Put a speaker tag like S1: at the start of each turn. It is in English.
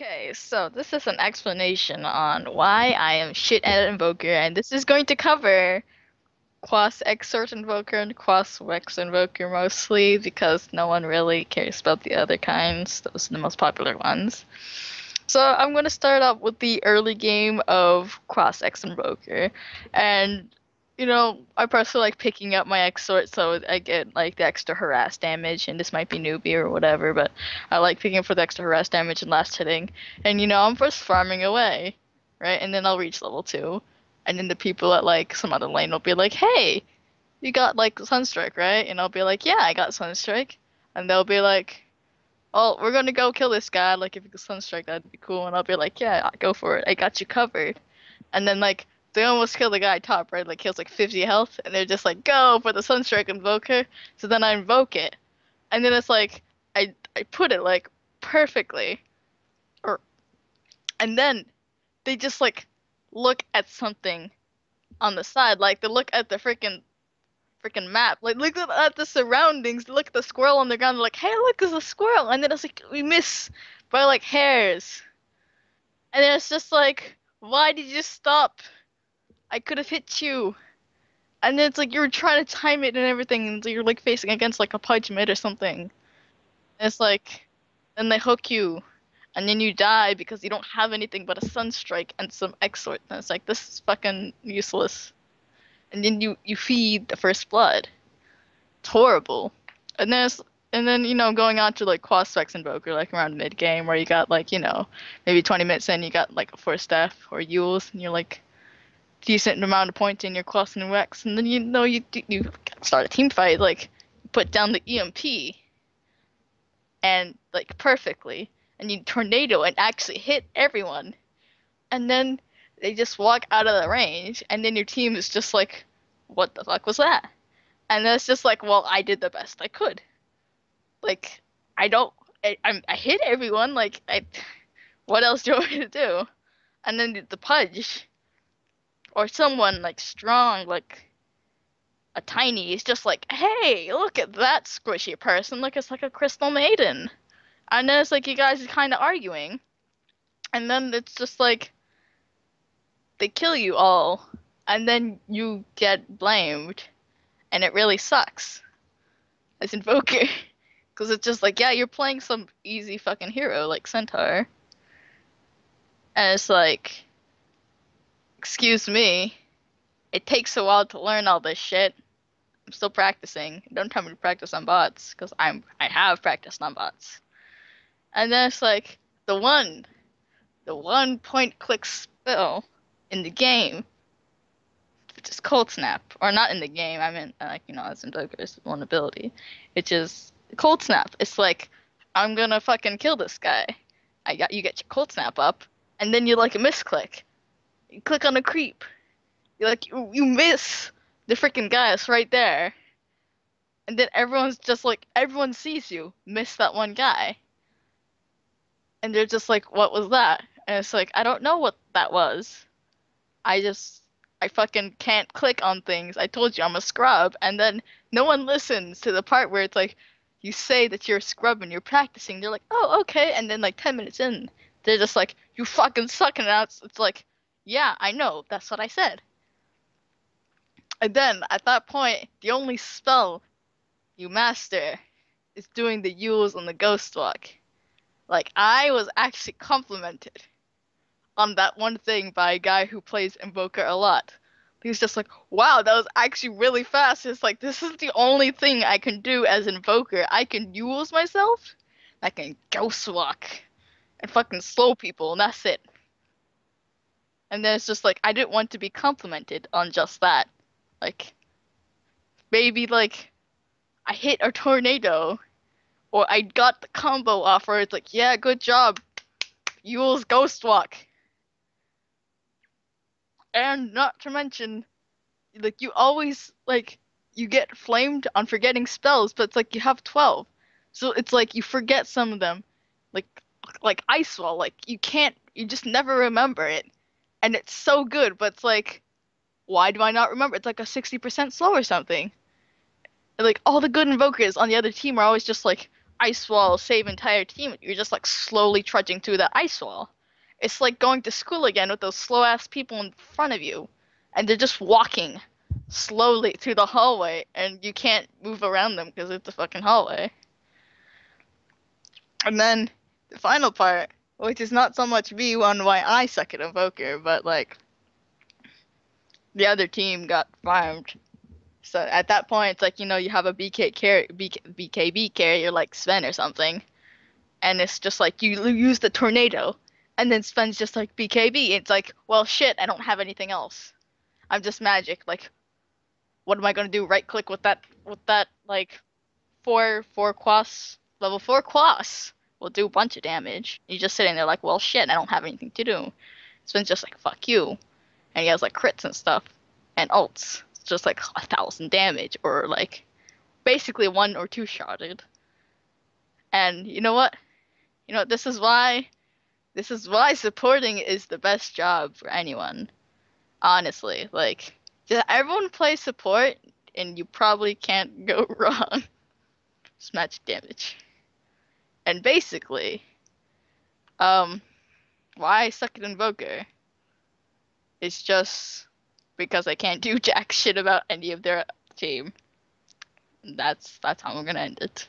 S1: Okay, so this is an explanation on why I am shit at Invoker, and this is going to cover Quas Exort Invoker and Quas Wex Invoker mostly because no one really cares about the other kinds. Those are the most popular ones. So I'm going to start up with the early game of Cross X Invoker. And, I personally like picking up my Exort so I get like the extra harass damage, and this might be newbie or whatever, but I like picking for the extra harass damage and last hitting. And, I'm first farming away, right? And then I'll reach level 2. And then the people at like some other lane will be like, hey, you got like Sunstrike, right? And I'll be like, yeah, I got Sunstrike. And they'll be like, oh, we're gonna go kill this guy. Like, if you could Sunstrike, that'd be cool. And I'll be like, yeah, go for it. I got you covered. And then, like, they almost kill the guy top, right? Like, he has like 50 health. And they're just like, go for the Sunstrike Invoker. So then I invoke it. And then it's like, I put it, like, perfectly. Or, and then they just, like, look at something on the side. Like, they look at the freaking map. Like, look at the surroundings. Look at the squirrel on the ground. They're like, hey, look, there's a squirrel. And then it's like, we miss by like hairs. And then it's just like, why did you stop? I could have hit you. And then it's like you're trying to time it and everything, and so you're like facing against like a punch mid or something. And it's like, then they hook you, and then you die because you don't have anything but a sunstrike and some exort. And it's like, this is fucking useless. And then you feed the first blood. It's horrible. And then going on to like Quas Specs Invoker, like around mid game where you got like, maybe 20 minutes in you got like a 4 staff or Yules and you're like decent amount of points in your Quas and Wex, and then you start a team fight, like put down the EMP and like perfectly, and you tornado and actually hit everyone. And then they just walk out of the range, and then your team is just like, what the fuck was that? And then it's just like, well, I did the best I could. Like, I don't, I hit everyone. Like, what else do you want me to do? And then the Pudge or someone like strong, like a tiny, is just like, hey, look at that squishy person. Look, it's like a crystal maiden. And then it's like you guys are kind of arguing, and then it's just like they kill you all, and then you get blamed, and it really sucks as Invoker. Because it's just like, yeah, you're playing some easy fucking hero like Centaur. And it's like, excuse me, it takes a while to learn all this shit. I'm still practicing. Don't tell me to practice on bots, because I have practiced on bots. And then it's like, the one point click spell in the game, which is Cold Snap. Or not in the game, I mean, like, as Invoker's one ability. It's just Cold Snap. It's like, I'm gonna fucking kill this guy. You get your Cold Snap up, and then you like a misclick. You click on a creep. You miss the freaking guys right there. And then everyone's just like, everyone sees you miss that one guy. And they're just like, what was that? And it's like, I don't know what that was. I fucking can't click on things. I told you I'm a scrub. And then no one listens to the part where it's like, you say that you're a scrub and you're practicing. They're like, oh, okay. And then like 10 minutes in, they're just like, you fucking suck. And it's like, yeah, I know. That's what I said. And then at that point, the only spell you master is doing the Yules on the Ghost Walk. Like, I was actually complimented on that one thing by a guy who plays Invoker a lot. He was just like, wow, that was actually really fast. It's like, this is the only thing I can do as Invoker. I can Yules myself, I can Ghost Walk, and fucking slow people, and that's it. And then it's just like, I didn't want to be complimented on just that. Like, maybe, like, I hit a tornado, or I got the combo off where it's like, yeah, good job, Yule's Ghost Walk. And not to mention, like, you always, like, you get flamed on forgetting spells, but it's like you have 12. So it's like you forget some of them. Like Ice Wall, like, you just never remember it. And it's so good, but it's like, why do I not remember? It's like a 60% slow or something. And like, all the good invokers on the other team are always just like, ice wall save entire team. You're just like slowly trudging through the ice wall. It's like going to school again with those slow ass people in front of you, and they're just walking slowly through the hallway, and you can't move around them because it's a fucking hallway. And then the final part, which is not so much me on why I suck at Invoker, but like the other team got farmed. So at that point, it's like, you have a BKB carrier like Sven or something, and it's just like you use the tornado, and then Sven's just like BKB. It's like, well, shit, I don't have anything else. I'm just magic. Like, what am I gonna do? Right click with that like four quas level 4 quas will do a bunch of damage. You're just sitting there like, well, shit, I don't have anything to do. Sven's just like, fuck you, and he has like crits and stuff and ults. It's just like 1,000 damage or like basically 1 or 2 shotted. And you know what? This is why supporting is the best job for anyone. Honestly, like just everyone plays support and you probably can't go wrong. Just magic damage. And basically, um, why I suck at Invoker is just because I can't do jack shit about any of their team. That's how I'm gonna end it.